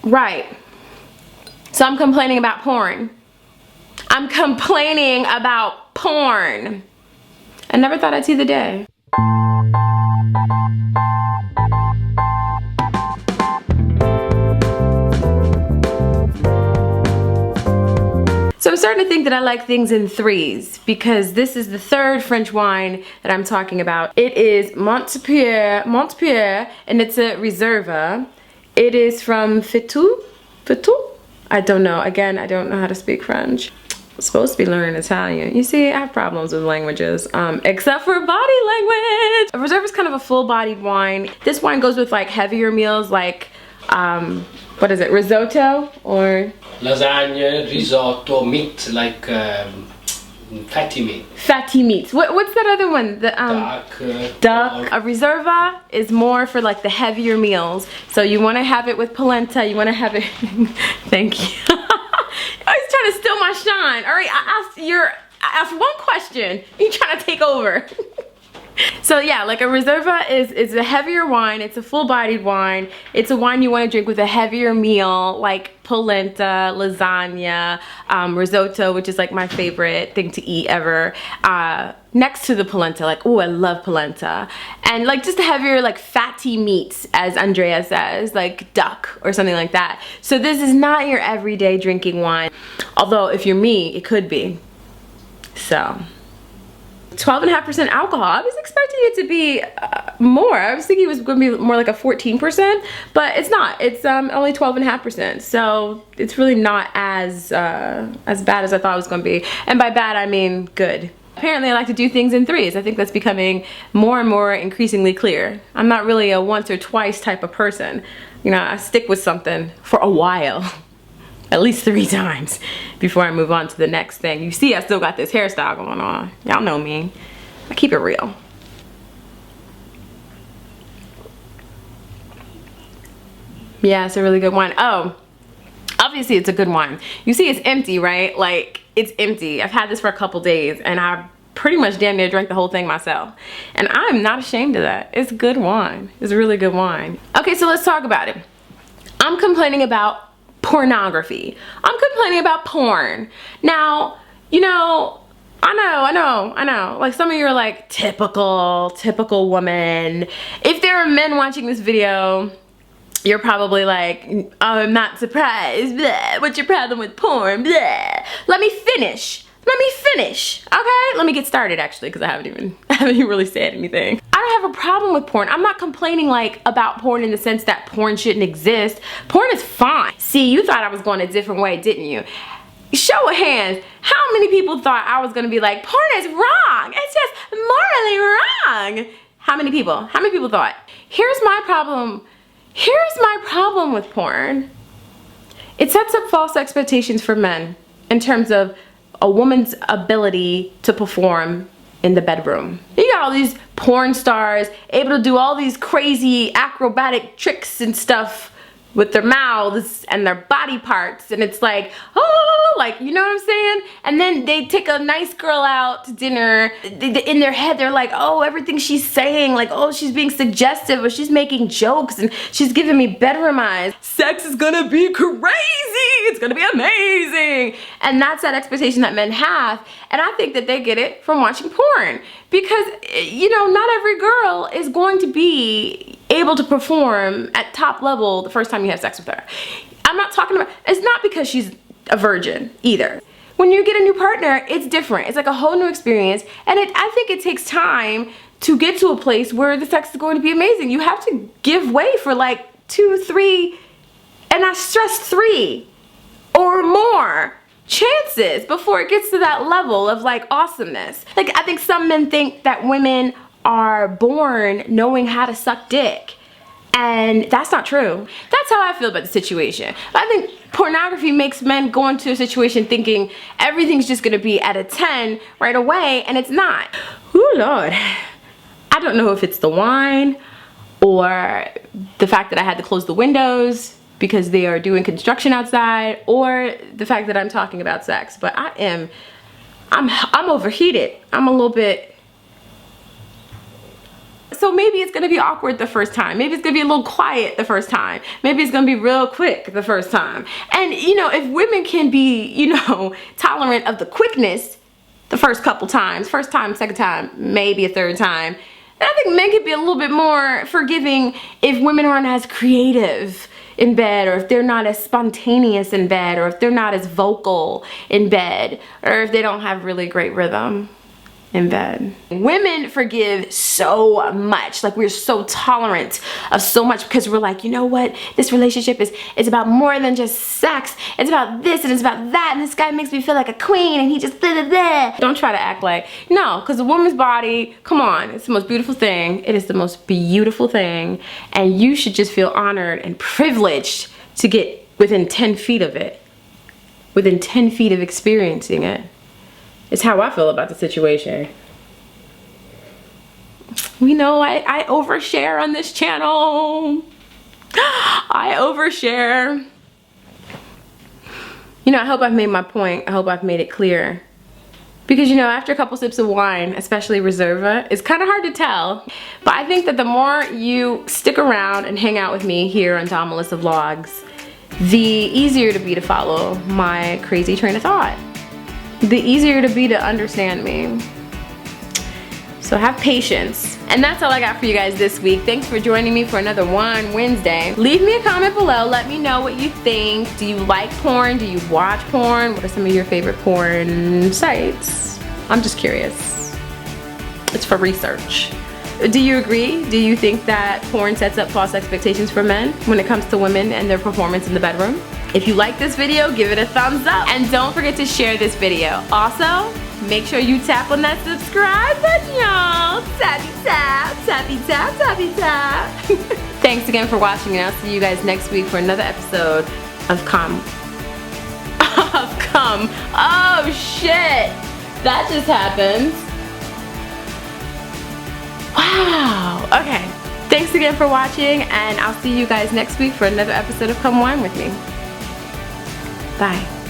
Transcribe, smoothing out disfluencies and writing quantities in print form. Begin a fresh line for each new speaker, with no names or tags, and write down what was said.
Right. So I'm complaining about porn. I'm complaining about porn. I never thought I'd see the day. So I'm starting to think that I like things in threes, because this is the third French wine that I'm talking about. It is Montpierre, and it's a Reserva. It is from Fitou? I don't know. Again, I don't know how to speak French. I'm supposed to be learning Italian. You see, I have problems with languages, except for body language. A Reserva is kind of a full-bodied wine. This wine goes with like heavier meals, like what is it, risotto or
lasagna, risotto, meat, like fatty meat.
Fatty meats. What's that other one? The duck. A Reserva is more for like the heavier meals. So you want to have it with polenta. You want to have it. Thank you. Always trying to steal my shine. All right, I asked one question. You trying to take over? So yeah, like a Reserva is a heavier wine. It's a full-bodied wine. It's a wine you want to drink with a heavier meal, like polenta, lasagna, risotto, which is like my favorite thing to eat ever. Next to the polenta, like, oh, I love polenta. And like just heavier, like fatty meats, as Andrea says, like duck or something like that. So this is not your everyday drinking wine. Although if you're me, it could be. So 12.5% alcohol. I was expecting it to be more. I was thinking it was going to be more like a 14%, but it's not. It's only 12.5%. So it's really not as bad as I thought it was going to be. And by bad, I mean good. Apparently, I like to do things in threes. I think that's becoming more and more increasingly clear. I'm not really a once or twice type of person. You know, I stick with something for a while. At least 3 times before I move on to the next thing. You see, I still got this hairstyle going on. Y'all know me. I keep it real. Yeah, it's a really good wine. Oh, obviously it's a good wine. You see it's empty, right? Like, it's empty. I've had this for a couple days and I pretty much damn near drank the whole thing myself. And I'm not ashamed of that. It's good wine. It's really good wine. Okay, so let's talk about it. I'm complaining about pornography. I'm complaining about porn. Now, you know, I know. Like some of you are like, typical woman. If there are men watching this video, you're probably like, oh, I'm not surprised. Blah. What's your problem with porn? Blah. Let me finish. Okay? Let me get started actually, because I haven't even really said anything. I don't have a problem with porn. I'm not complaining like about porn in the sense that porn shouldn't exist. Porn is fine. See, you thought I was going a different way, didn't you? Show of hands, how many people thought I was gonna be like, porn is wrong? It's just morally wrong. How many people? How many people thought? Here's my problem with porn. It sets up false expectations for men in terms of a woman's ability to perform in the bedroom. You got all these porn stars able to do all these crazy acrobatic tricks and stuff with their mouths and their body parts, and it's like, oh, like, you know what I'm saying? And then they take a nice girl out to dinner. In their head, they're like, oh, everything she's saying, like, oh, she's being suggestive, or she's making jokes, and she's giving me bedroom eyes. Sex is gonna be crazy. It's gonna be amazing. And that's that expectation that men have, and I think that they get it from watching porn. Because, you know, not every girl is going to be able to perform at top level the first time you have sex with her. I'm not talking about, it's not because she's a virgin either. When you get a new partner, it's different. It's like a whole new experience, and I think it takes time to get to a place where the sex is going to be amazing. You have to give way for like 2, 3, and I stress 3 or more chances before it gets to that level of like awesomeness. Like, I think some men think that women are born knowing how to suck dick, and that's not true. That's how I feel about the situation. I think pornography makes men go into a situation thinking everything's just gonna be at a 10 right away, and it's not. Oh Lord, I don't know if it's the wine or the fact that I had to close the windows because they are doing construction outside, or the fact that I'm talking about sex, but I'm overheated. I'm a little bit. so maybe it's gonna be awkward the first time. Maybe it's gonna be a little quiet the first time. Maybe it's gonna be real quick the first time. And you know, if women can be, you know, tolerant of the quickness the first couple times, first time, second time, maybe a third time, then I think men could be a little bit more forgiving if women aren't as creative in bed, or if they're not as spontaneous in bed, or if they're not as vocal in bed, or if they don't have really great rhythm in bed. Women forgive so much. Like, we're so tolerant of so much because we're like, you know what, this relationship is about more than just sex. It's about this and it's about that, and this guy makes me feel like a queen and he just blah blah blah. Don't try to act like, no, because a woman's body, come on, it's the most beautiful thing. It is the most beautiful thing, and you should just feel honored and privileged to get within 10 feet of it, within 10 feet of experiencing it. It's how I feel about the situation. We know I overshare on this channel. I overshare. You know, I hope I've made my point. I hope I've made it clear. Because, you know, after a couple sips of wine, especially Reserva, it's kind of hard to tell. But I think that the more you stick around and hang out with me here on Tom Melissa Vlogs, the easier to be to follow my crazy train of thought. The easier to be to understand me. So have patience. And that's all I got for you guys this week. Thanks for joining me for another Wine Wednesday. Leave me a comment below. Let me know what you think. Do you like porn? Do you watch porn? What are some of your favorite porn sites? I'm just curious. It's for research. Do you agree? Do you think that porn sets up false expectations for men when it comes to women and their performance in the bedroom? If you like this video, give it a thumbs up. And don't forget to share this video. Also, make sure you tap on that subscribe button, y'all. Tappy tap, tappy tap, tappy tap. Thanks again for watching, and I'll see you guys next week for another episode of Come. Oh shit! That just happened. Wow. Okay. Thanks again for watching, and I'll see you guys next week for another episode of Come Wine with me. Bye.